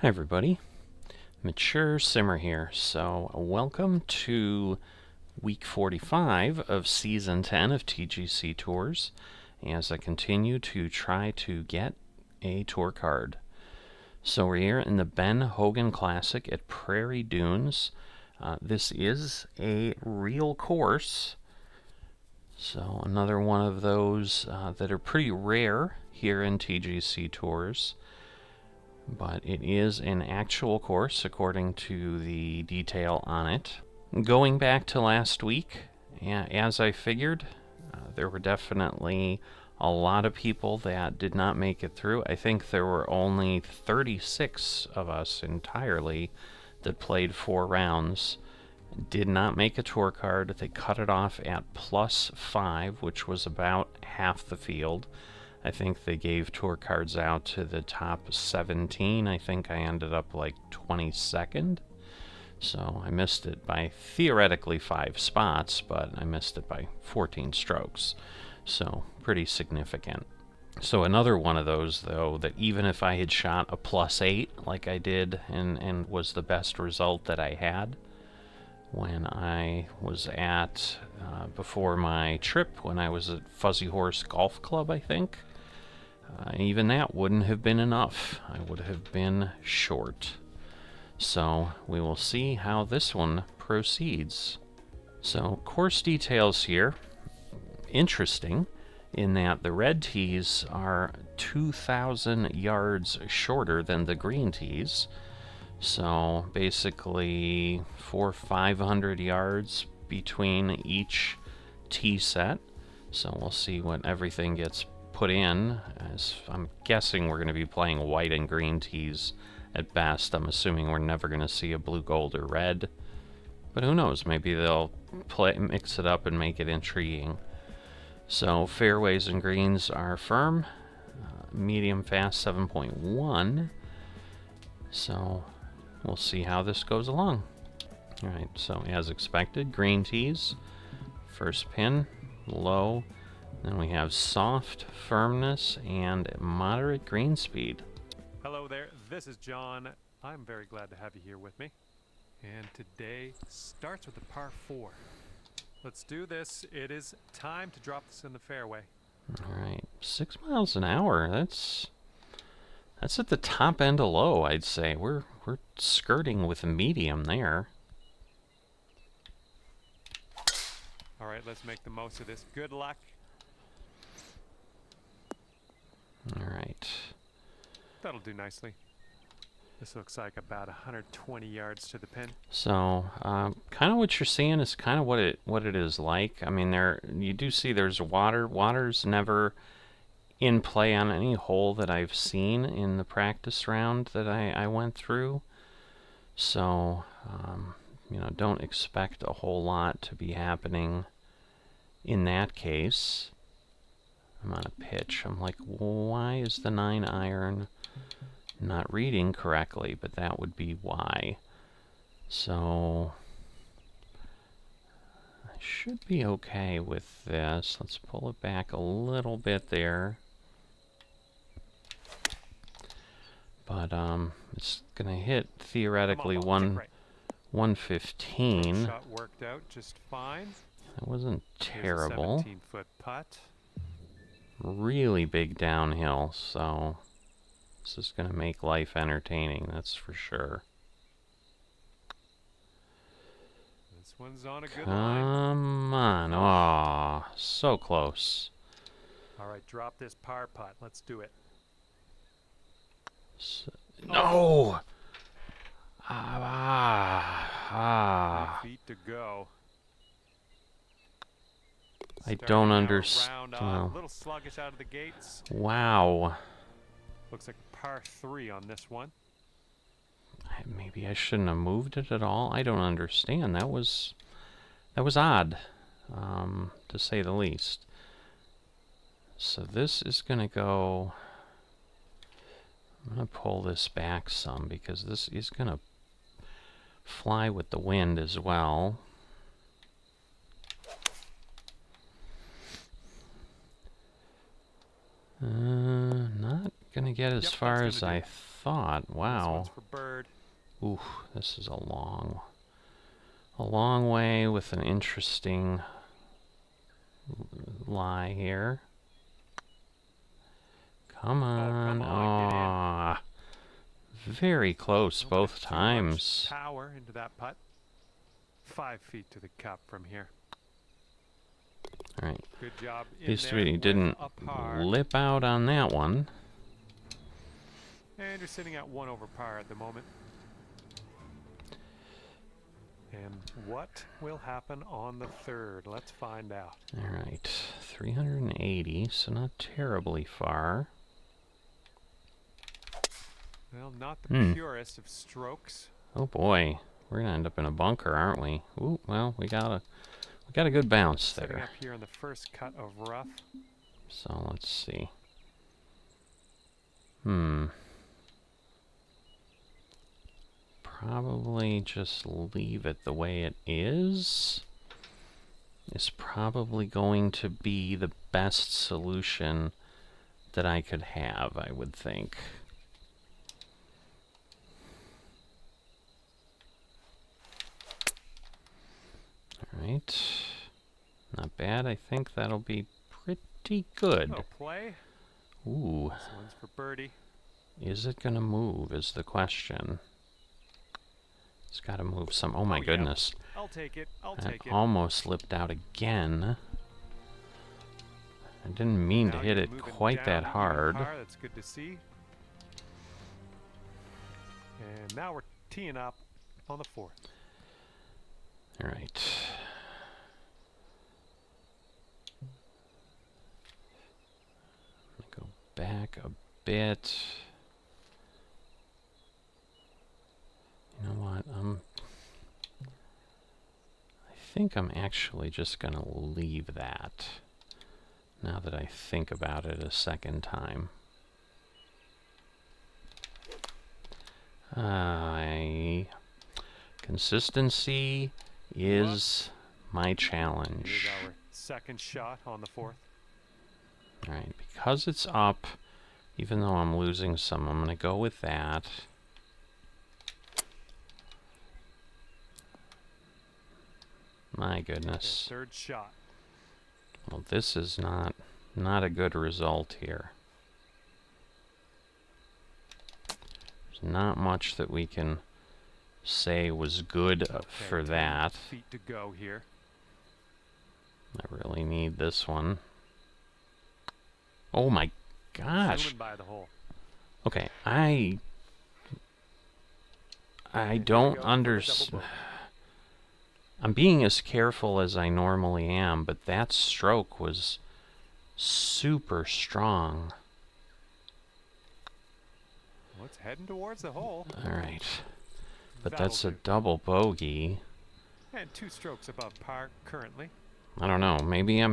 Hi everybody, Mature Simmer here. So welcome to week 45 of season 10 of TGC Tours as I continue to try to get a tour card. So we're here in the Ben Hogan Classic at Prairie Dunes. This is a real course, so another one of those that are pretty rare here in TGC Tours. But it is an actual course according to the detail on it. Going back to last week, as I figured, there were definitely a lot of people that did not make it through. I think there were only 36 of us entirely that played 4 rounds. Did not make a tour card. They cut it off at +5, which was about half the field. I think they gave tour cards out to the top 17. I think I ended up like 22nd. So I missed it by theoretically 5 spots, but I missed it by 14 strokes. So pretty significant. So another one of those, though, that even if I had shot a +8 like I did and was the best result that I had when I was at, before my trip, when I was at Fuzzy Horse Golf Club, I think. Even that wouldn't have been enough. I would have been short. So we will see how this one proceeds. So course details here. Interesting in that the red tees are 2,000 yards shorter than the green tees. So basically 500 yards between each tee set. So we'll see what everything gets put in, as I'm guessing we're going to be playing white and green tees at best. I'm assuming we're never going to see a blue, gold, or red, but who knows, maybe they'll mix it up and make it intriguing. So fairways and greens are firm, medium fast 7.1, so we'll see how this goes along. Alright, so as expected, green tees, first pin, low. Then we have soft firmness and moderate green speed. Hello there, this is John. I'm very glad to have you here with me. And today starts with a par 4. Let's do this. It is time to drop this in the fairway. Alright, 6 miles an hour. That's at the top end of low, I'd say. We're skirting with a medium there. Alright, let's make the most of this. Good luck. Alright. That'll do nicely. This looks like about 120 yards to the pin. So, kind of what you're seeing is kind of what it is like. I mean, you do see there's water. Water's never in play on any hole that I've seen in the practice round that I went through. So, you know, don't expect a whole lot to be happening in that case. I'm on a pitch. I'm like, why is the 9-iron not reading correctly? But that would be why. So I should be okay with this. Let's pull it back a little bit there. But it's gonna hit theoretically 115. Shot worked out just fine. That wasn't terrible. 17-foot putt. Really big downhill, so this is going to make life entertaining, that's for sure. This one's on a good line. Come on. Aw, so close. Alright, drop this par putt. Let's do it. No! 3 feet to go. I don't understand. A little sluggish out of the gates. Wow. Looks like par 3 on this one. Maybe I shouldn't have moved it at all. I don't understand. That was odd, to say the least. So this is going to go... I'm going to pull this back some because this is going to fly with the wind as well. Not gonna get as far as I thought. This Wow. one's for bird. Ooh, this is a long way with an interesting lie here. Come on. Come on, get in. Aw. Very close Don't both put too times. much power into that putt. 5 feet to the cup from here. Alright. Good job At in least there we with didn't a par. lip out on that one. And you're sitting at 1 over par at the moment. And what will happen on the third? Let's find out. Alright. 380, so not terribly far. Well, not the purest of strokes. Oh boy. We're gonna end up in a bunker, aren't we? Ooh, well, we got a good bounce Setting there. up here in the first cut of rough. So let's see. Probably just leave it the way it is probably going to be the best solution that I could have, I would think. Alright. Not bad. I think that'll be pretty good. No play. Ooh. This one's for birdie. Is it gonna move is the question. It's gotta move some. Oh my yeah. goodness. I'll take it. I'll That take it. almost slipped out again. I didn't mean to Now hit you're it moving quite down that even hard. par. That's good to see. And now we're teeing up on the fourth. All right. I'm gonna go back a bit. You know what? I think I'm actually just gonna leave that. Now that I think about it a second time. Consistency is my challenge. Here's our second shot on the fourth. Alright, because it's up, even though I'm losing some, I'm going to go with that. My goodness. Third shot. Well, this is not a good result here. There's not much that we can say was good for that. 10 feet to go here. I really need this one. Oh my gosh. Zooming by the hole. Okay, I don't understand. I'm being as careful as I normally am, but that stroke was super strong. Well, it's heading towards the hole. All right. But That'll that's a do. double bogey. And 2 strokes above par currently. I don't know. Maybe I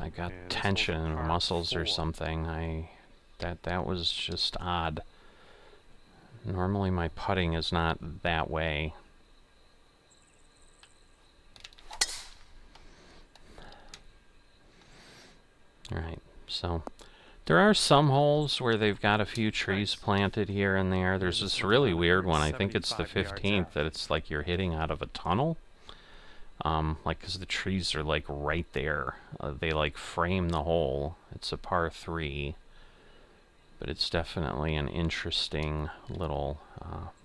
got And this tension hole's in a my par muscles or 4. something. That was just odd. Normally my putting is not that way. Alright, so there are some holes where they've got a few trees planted here and there. There's this really weird one. I think it's the 15th that it's like you're hitting out of a tunnel. Like, because the trees are like right there. They like frame the hole. It's a par 3. But it's definitely an interesting little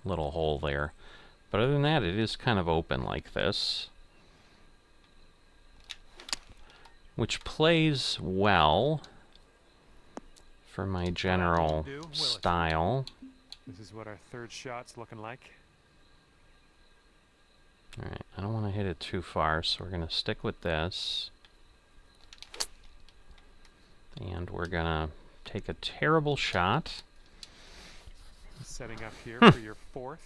hole there. But other than that, it is kind of open like this. Which plays well for my general style. This is what our third shot's looking like. Alright, I don't want to hit it too far, so we're going to stick with this. And we're going to take a terrible shot. Setting up here for your fourth.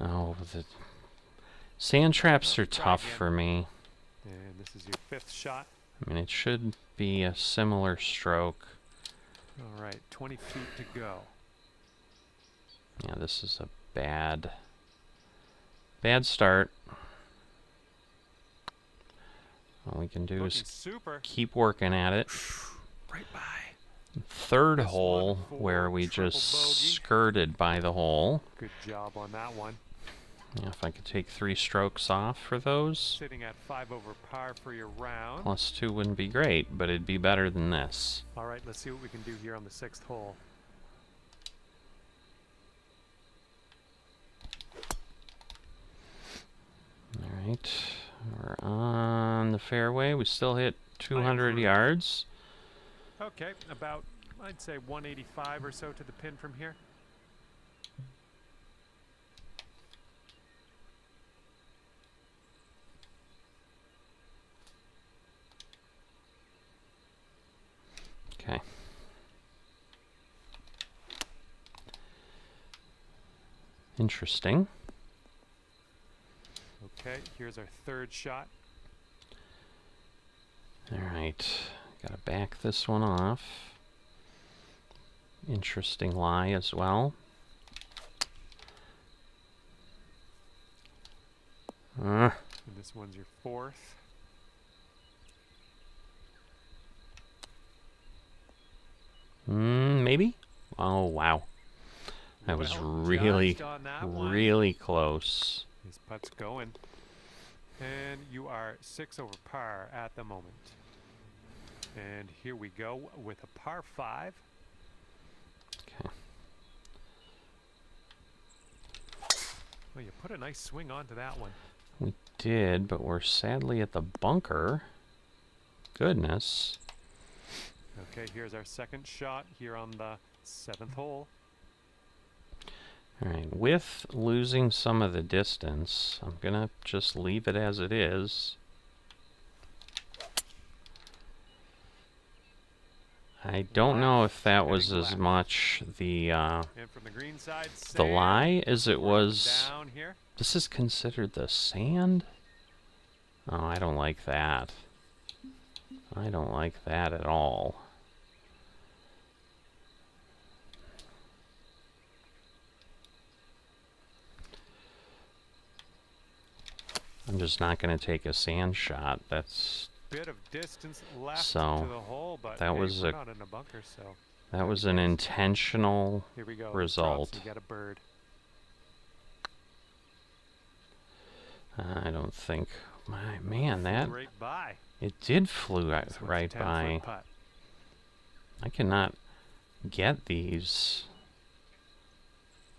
Oh, the sand traps are tough for me. And this is your 5th shot. I mean, it should be a similar stroke. All right, 20 feet to go. Yeah, this is a bad start. All we can do is super. keep working at it. Right by. Third This hole one for where we triple just bogey. skirted by the hole. Good job on that one. Yeah, if I could take 3 strokes off for those. Sitting at 5 over par for your round. +2 wouldn't be great, but it'd be better than this. All right, let's see what we can do here on the 6th hole. All right, we're on the fairway. We still hit 200 yards. Okay, about, I'd say 185 or so to the pin from here. Okay. Interesting. Okay, here's our 3rd shot. All right, gotta back this one off. Interesting lie as well. And this one's your 4th. Maybe? Oh, wow. That was really, really close. His putt's going. And you are 6 over par at the moment. And here we go with a par 5. Okay. Well, you put a nice swing onto that one. We did, but we're sadly at the bunker. Goodness. Okay, here's our 2nd shot here on the 7th hole. All right, with losing some of the distance, I'm gonna just leave it as it is. I don't know if that was as much the lie as it was. This is considered the sand? Oh, I don't like that. I don't like that at all. I'm just not going to take a sand shot. That's bit of distance left so to the hole, but that hey, was we're a not in a bunker, so that was an intentional here we go. result. You get a bird. I don't think. Man, that Right by. It did flew right by. Putt. I cannot get these.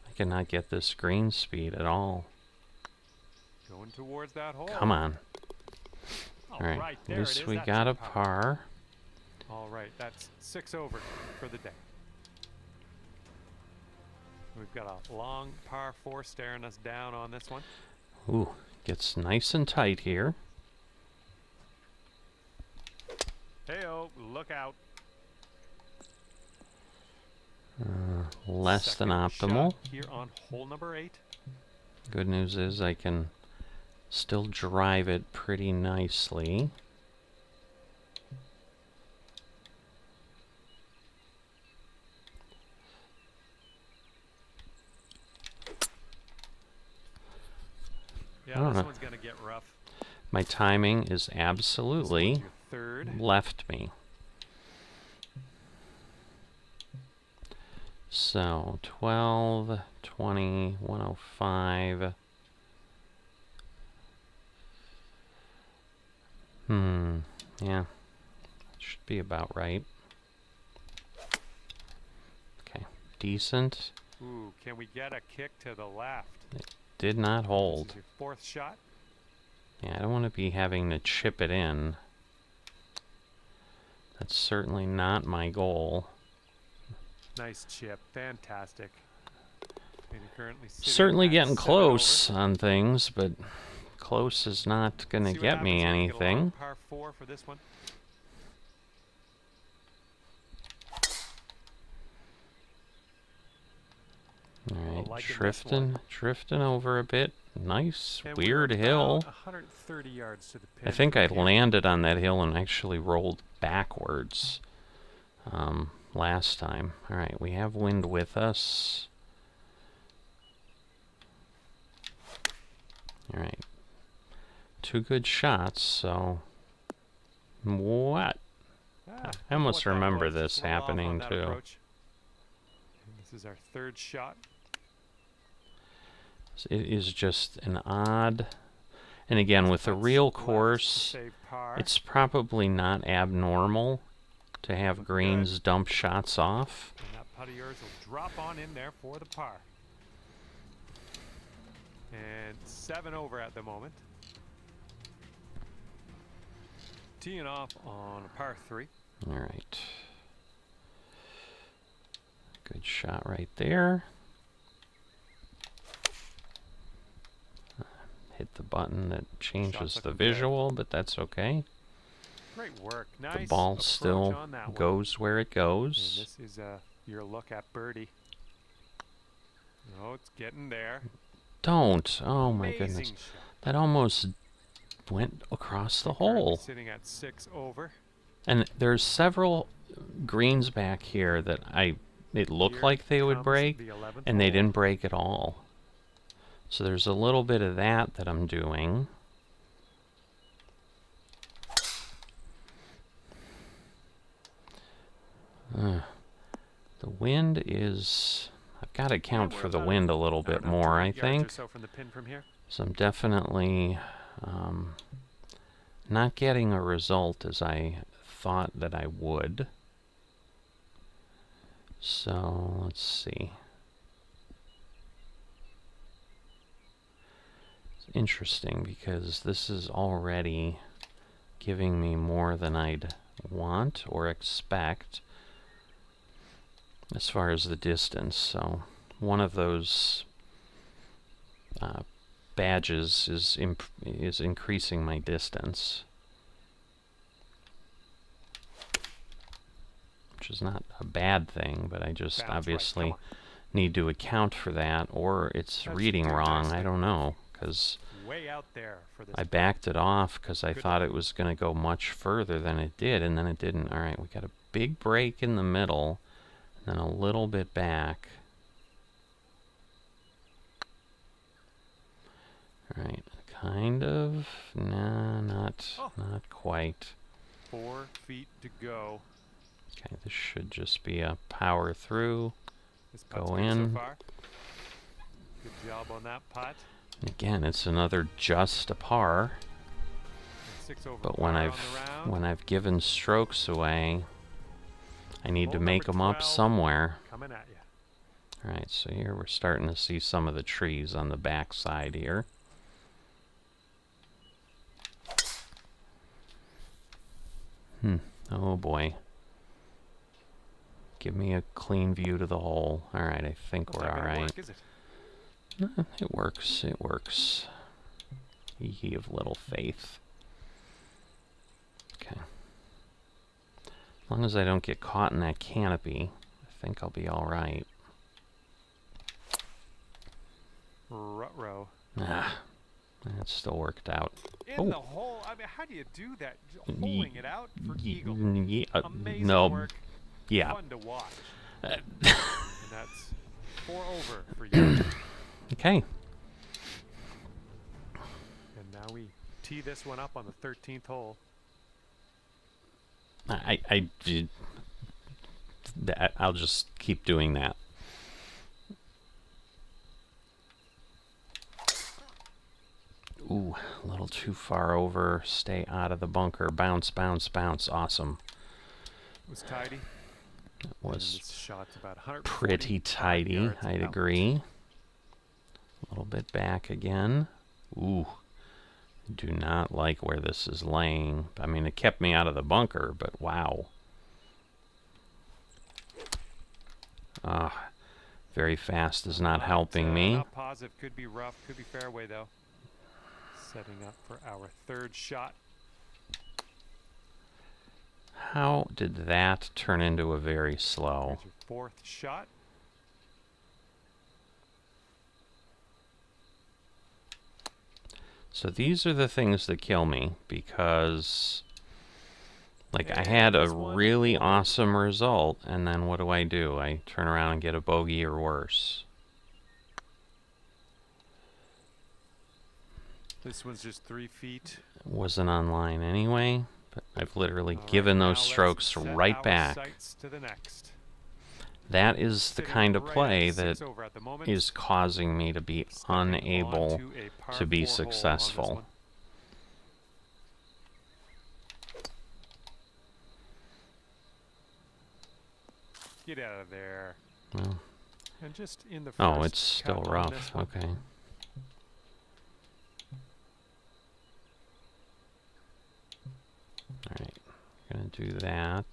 I cannot get this green speed at all. Going towards that hole. Come on. All right. right, At least we got a par. All right, that's 6 over for the day. We've got a long par 4 staring us down on this one. Ooh, gets nice and tight here. Hey-oh, look out. Less than optimal. Here on hole number 8. Good news is I can still drive it pretty nicely. Yeah, this one's gonna get rough. My timing is absolutely left me. So 12, 20, 105. Yeah, should be about right. Okay, decent. Ooh, can we get a kick to the left? It did not hold. This is your 4th shot. Yeah, I don't want to be having to chip it in. That's certainly not my goal. Nice chip, fantastic. And you're currently certainly getting close on things, but close is not going to get me anything. Par 4 for this one. All right, drifting over a bit. Nice, weird hill. 130 yards to the pin. I think I landed on that hill and actually rolled backwards last time. All right, we have wind with us. All right, 2 good shots, so What? I almost remember this happening too. Approach. And this is our third shot. It is just an odd... And again, with a real course, it's probably not abnormal to have greens dump shots off. And that putt of yours will drop on in there for the par. And 7 over at the moment. Teeing off on a par 3. All right. Good shot right there. Hit the button that changes the visual, but that's okay. Great work. Nice. The ball still goes where it goes. And this is your look at birdie. Oh, it's getting there. Don't. Oh my goodness. Shot. That almost went across the hole. Sitting at 6 over. And there's several greens back here that it looked like they would break, and they didn't break at all. So there's a little bit of that I'm doing. The wind is... I've got to account for the wind a little bit more, I think. So I'm definitely not getting a result as I thought that I would. So let's see. It's interesting because this is already giving me more than I'd want or expect as far as the distance. So one of those badges is increasing my distance, which is not a bad thing, but I just obviously need to account for that, or it's reading wrong. I don't know, because I backed it off because I thought it was going to go much further than it did, and then it didn't. All right, we got a big break in the middle, and then a little bit back. All right, kind of. Nah, not quite. 4 feet to go. Okay, this should just be a power through. Go in. So far. Good job on that putt. And again, it's another just a par. But when I've given strokes away, I need to make them up somewhere. Coming at you. All right, so here we're starting to see some of the trees on the back side here. Oh boy. Give me a clean view to the hole. All right, I think we're all right. It works. It works. Ye of little faith. Okay. As long as I don't get caught in that canopy, I think I'll be all right. Ruh-roh. Ah, that still worked out. In the hole. I mean, how do you do that? Holing it out for eagle. Amazing work. Yeah. Fun to watch. And that's 4 over for you. Okay. And now we tee this one up on the 13th hole. I'll just keep doing that. Ooh, a little too far over. Stay out of the bunker. Bounce, bounce, bounce. Awesome. It was tidy. It was shot's about pretty tidy, I'd agree. A little bit back again. Ooh, do not like where this is laying. I mean, it kept me out of the bunker, but wow. Very fast is not helping me. Not positive. Could be rough. Could be fairway, though. Setting up for our 3rd shot. How did that turn into a very slow? Here's your 4th shot. So these are the things that kill me, because like I had a really awesome result, and then what do? I turn around and get a bogey or worse. This one's just 3 feet. It wasn't online anyway, but I've literally All right, given now those let's strokes set right our back. sights to the next. That is the Sitting kind of right play at that 6 over at the moment. is causing me to be Stepping unable onto a par to be 4 hole on this successful. one. Get out of there. Well, And just in the first oh, it's still cut on rough. this one. Okay. Alright, gonna do that.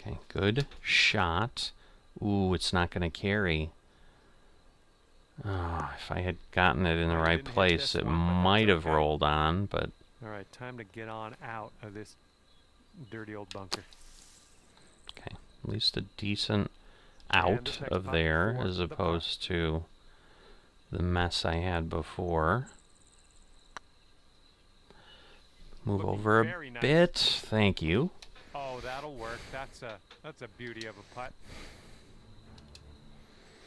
Okay, good shot. Ooh, it's not gonna carry. Oh, if I had gotten it in the Well, you right didn't hit place, this it one, but that's might have okay. rolled on, but All right, time to get on out of this dirty old bunker. okay, at least a decent And out this next of putt there for as the par. opposed to the mess I had before. Move Looking over a very nice. bit. Thank you. Oh, that'll work. That's a beauty of a putt.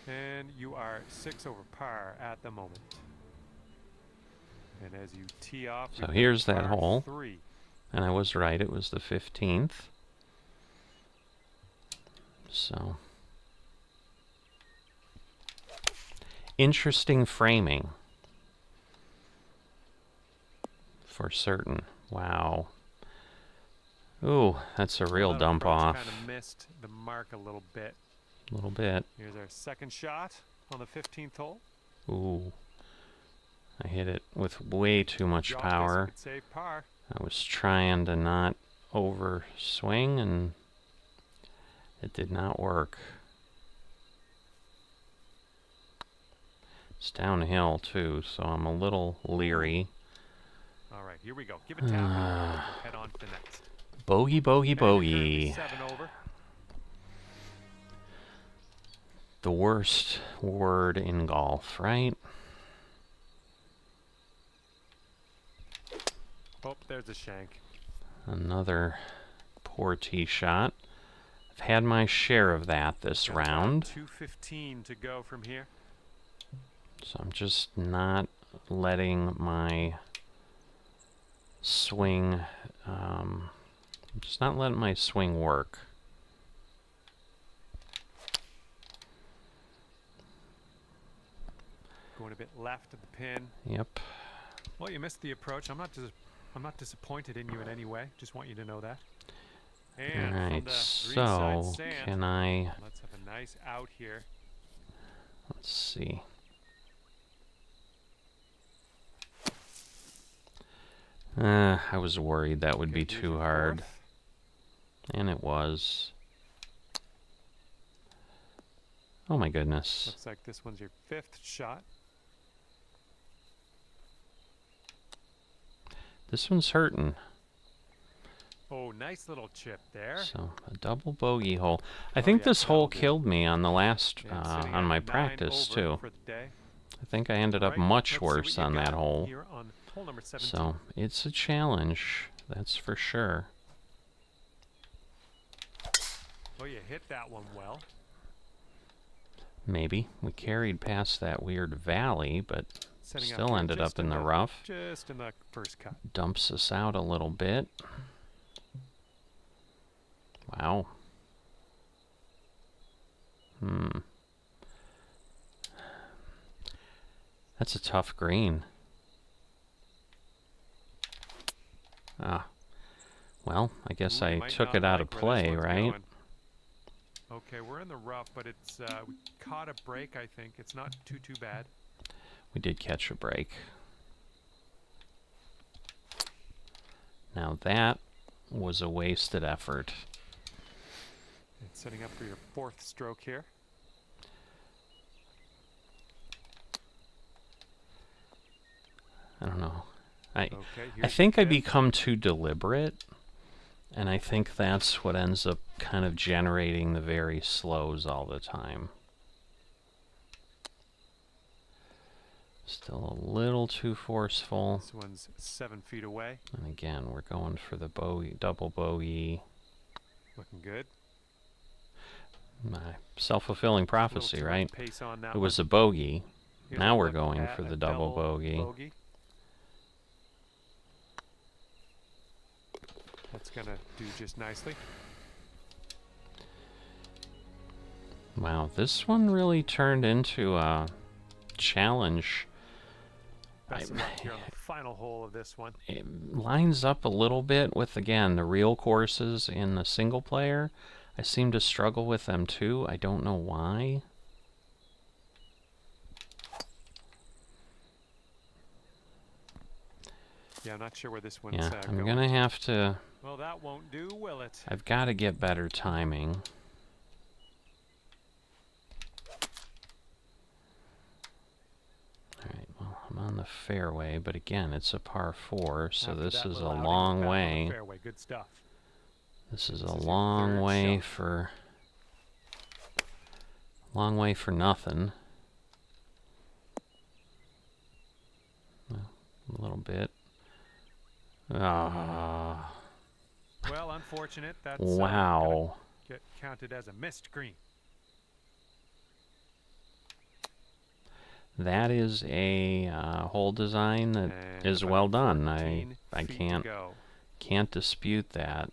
And you are 6 over par at the moment. And as you tee off, So here's that par hole. 3. And I was right, it was the 15th. So, interesting framing. For certain. Wow. Ooh, that's a real That dump approach off. kind of missed the mark a little bit. A little bit. Here's our second shot on the 15th hole. Ooh. I hit it with way too much Drop power. This, could save par. I was trying to not overswing, and it did not work. It's downhill, too, so I'm a little leery. All right, here we go. Give it tap. We'll head on to the next. Bogey, bogey, And you're bogey. currently 7 over. The worst word in golf, right? Oh, there's a shank. Another poor tee shot. I've had my share of that this Got about round, 2:15 to go from here. so I'm just not letting my swing, I'm just not letting my swing work. Going a bit left of the pin. Yep. Well, you missed the approach. I'm not disappointed in you in any way. Just want you to know that. And from Alright, the so greenside sand, can I, let's have a nice out here. let's see. I was worried that would be Okay, here's too your hard, fourth. and it was. Oh my goodness. Looks like this one's your 5th shot. This one's hurting. Oh, nice little chip there. So, a double bogey hole. I Oh, think yeah, this that'll hole do. killed me on the last, And sitting on at my 9 practice, over too. for the day. I think I ended up Alright, much let's see worse what you on that got hole. here on hole number 17. So, it's a challenge, that's for sure. Oh, you hit that one well. Maybe. We carried past that weird valley, but Setting up still here ended just up in the rough. Just in the first cut. Dumps us out a little bit. Wow. That's a tough green. Ah. Well, I guess Ooh, you I might took not it out like of where this play, one's right? going. Okay, we're in the rough, but it's we caught a break, I think. It's not too bad. We did catch a break. Now that was a wasted effort. And setting up for your 4th stroke here. I don't know. Okay, I here's think I the 5th. become too deliberate, and I think that's what ends up kind of generating the very slows all the time. Still a little too forceful. This one's 7 feet away. And again, we're going for the bogey, double bogey. Looking good. My self-fulfilling prophecy, Little too right? much pace on that It was one. a bogey. Here's Now a we're look going at for a the double bogey. That's gonna do just nicely. Wow, this one really turned into a challenge. Best of luck here on the final hole of this one. It lines up a little bit with, again, the real courses in the single player. I seem to struggle with them too. I don't know why. Yeah, I'm not sure where this one's Yeah, I'm going. gonna have to... Well, that won't do, will it? I've got to get better timing. Alright, well, I'm on the fairway, but again, it's a par 4, so After this that is a little outing long with Pat on the way. fairway, good stuff. This is a This is your long third way shot. for... Long way for nothing. Well, a little bit. Ah. Well, unfortunate. That's Wow. gonna get counted as a missed green. That is a hole design that And is about well done. 14 I feet to can't go. dispute that.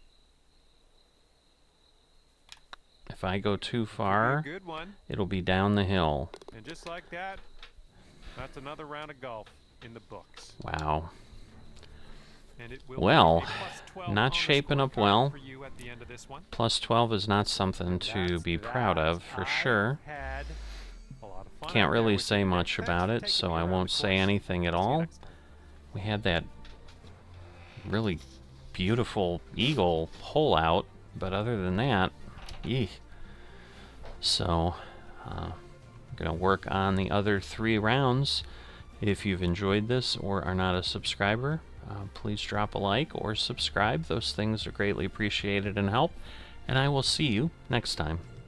If I go too Could be a far, good one. it'll be down the hill. And just like that, that's another round of golf in the books. Wow. And it will Well, be a +12 not on the shaping up scorecard well. for you at the end of this one. Plus 12 is not something to That's be proud that. of, for I sure. had a lot of fun Can't out there really with say you. much Thanks about for it, taking so me I around won't the say course. anything at See you all. next time. We had that really beautiful eagle hole out, but other than that, eek. So, I'm going to work on the other 3 rounds. If you've enjoyed this or are not a subscriber, please drop a like or subscribe. Those things are greatly appreciated and help. And I will see you next time.